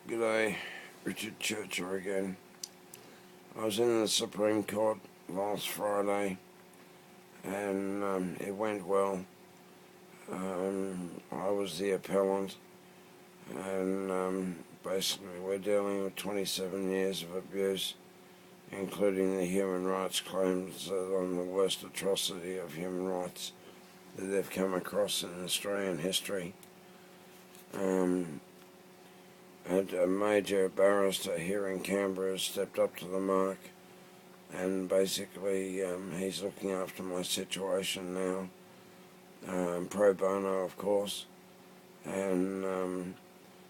G'day, Richard Churcher again. I was in the Supreme Court last Friday and it went well. I was the appellant and basically we're dealing with 27 years of abuse, including the human rights claims on the worst atrocity of human rights that they've come across in Australian history. And a major barrister here in Canberra has stepped up to the mark, and basically he's looking after my situation now, pro bono of course, and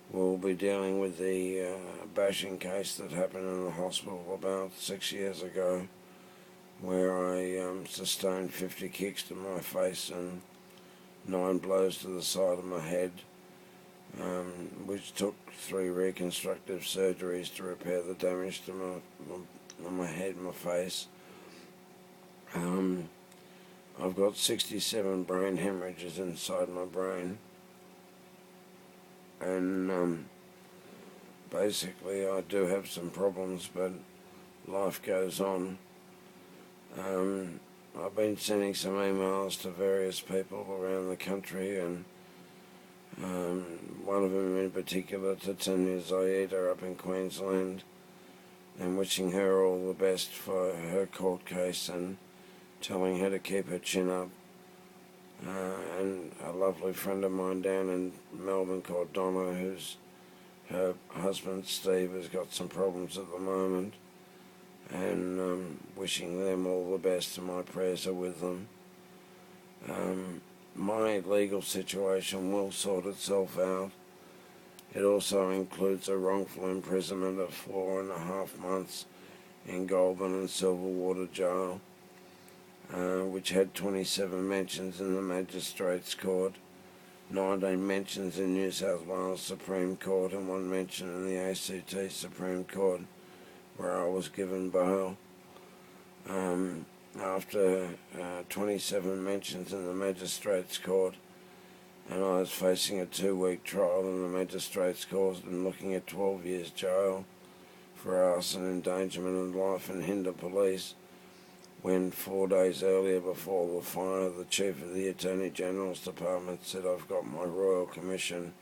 we'll be dealing with the bashing case that happened in the hospital about 6 years ago, where I sustained 50 kicks to my face and 9 blows to the side of my head, which took 3 reconstructive surgeries to repair the damage to my head and my face. I've got 67 brain hemorrhages inside my brain, and basically I do have some problems, but life goes on. I've been sending some emails to various people around the country, and one of them in particular to Tanya Zaida up in Queensland, and wishing her all the best for her court case and telling her to keep her chin up. And a lovely friend of mine down in Melbourne called Donna, who's her husband Steve has got some problems at the moment, and wishing them all the best, and my prayers are with them. My legal situation will sort itself out. It also includes a wrongful imprisonment of 4.5 months in Goulburn and Silverwater Jail, which had 27 mentions in the Magistrates Court, 19 mentions in New South Wales Supreme Court, and 1 mention in the ACT Supreme Court, where I was given bail. After 27 mentions in the Magistrates Court, and I was facing a 2-week trial in the Magistrates Court and looking at 12 years jail for arson, endangerment of life and hinder police, when 4 days earlier, before the fire, the Chief of the Attorney General's Department said I've got my Royal Commission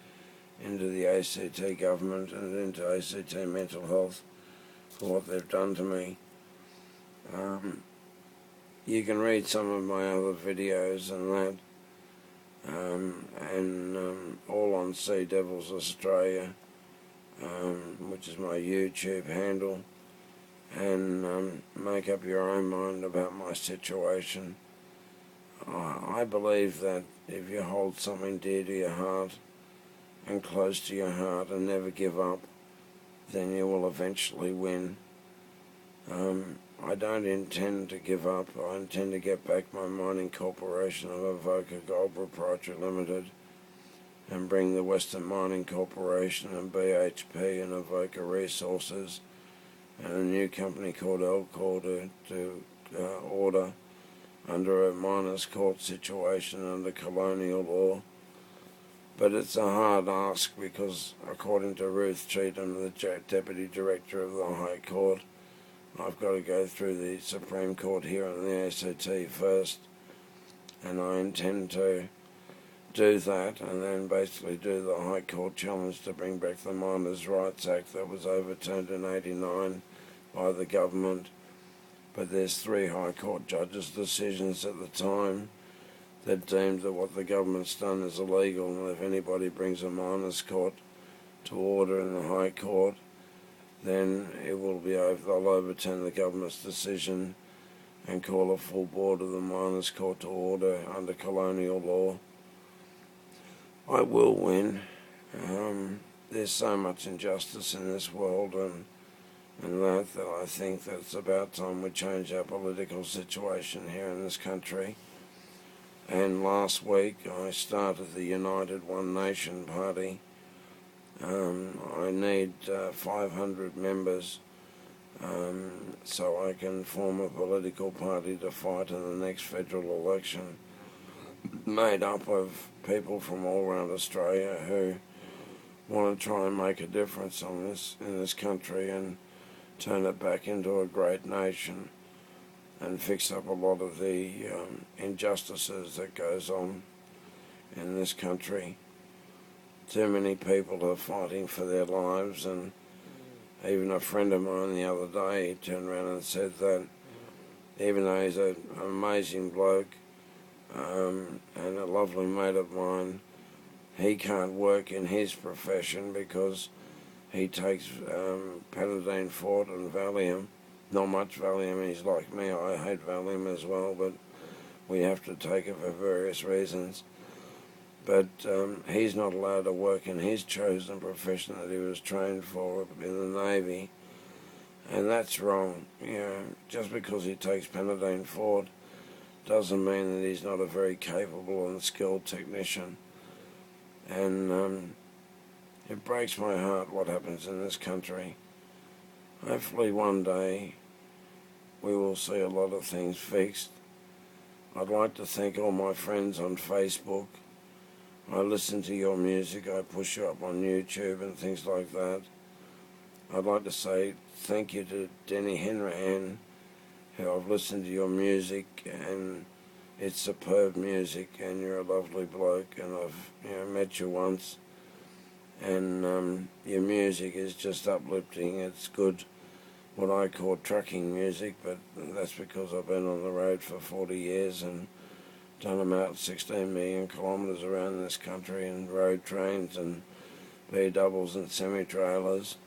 into the ACT government and into ACT mental health for what they've done to me. You can read some of my other videos and that, and all on Sea Devils Australia, which is my YouTube handle, and make up your own mind about my situation. I believe that if you hold something dear to your heart and close to your heart and never give up, then you will eventually win. I don't intend to give up. I intend to get back my mining corporation of Avoca Gold Proprietary Limited and bring the Western Mining Corporation and BHP and Avoca Resources and a new company called Elcor to order under a miners' court situation under colonial law. But it's a hard ask because, according to Ruth Cheetham, the Deputy Director of the High Court, I've got to go through the Supreme Court here and the ACT first, and I intend to do that and then basically do the High Court challenge to bring back the Miners' Rights Act that was overturned in '89 by the government. But there's 3 High Court judges' decisions at the time that deemed that what the government's done is illegal, and if anybody brings a miners' court to order in the High Court, then it will be over. They'll overturn the government's decision and call a full board of the miners' court to order under colonial law. I will win. There's so much injustice in this world, and that I think that it's about time we change our political situation here in this country. And last week I started the United One Nation Party. I need 500 members so I can form a political party to fight in the next federal election, made up of people from all around Australia who want to try and make a difference on this in this country and turn it back into a great nation and fix up a lot of the injustices that goes on in this country. Too many people are fighting for their lives, and even a friend of mine the other day, he turned around and said that even though he's an amazing bloke and a lovely mate of mine, he can't work in his profession because he takes Panadine Forte and Valium. Not much Valium, he's like me, I hate Valium as well, but we have to take it for various reasons. But he's not allowed to work in his chosen profession that he was trained for in the Navy. And that's wrong. You know, just because he takes Panadine Forte doesn't mean that he's not a very capable and skilled technician. And it breaks my heart what happens in this country. Hopefully one day we will see a lot of things fixed. I'd like to thank all my friends on Facebook. I listen to your music, I push you up on YouTube and things like that. I'd like to say thank you to Denny Henrahan, who I've listened to your music, and it's superb music, and you're a lovely bloke, and I've met you once, and your music is just uplifting. It's good, what I call trucking music, but that's because I've been on the road for 40 years and done about 16 million kilometres around this country in road trains and B-doubles and semi-trailers.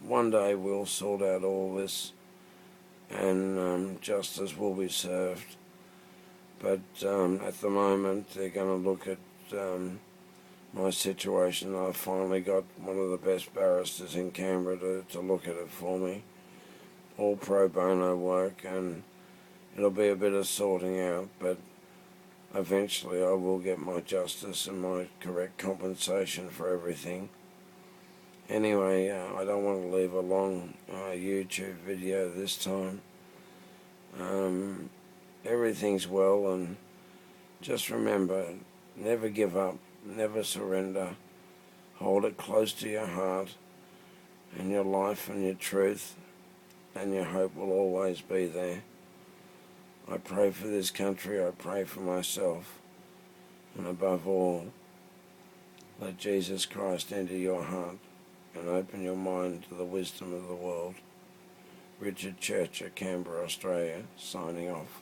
One day we'll sort out all this and justice will be served. But at the moment they're going to look at my situation. I've finally got one of the best barristers in Canberra to look at it for me. All pro bono work, and it'll be a bit of sorting out, but eventually I will get my justice and my correct compensation for everything. Anyway, I don't want to leave a long YouTube video this time. Everything's well, and just remember, never give up, never surrender. Hold it close to your heart, and your life and your truth and your hope will always be there. I pray for this country, I pray for myself, and above all, let Jesus Christ enter your heart and open your mind to the wisdom of the world. Richard Churcher, Canberra, Australia, signing off.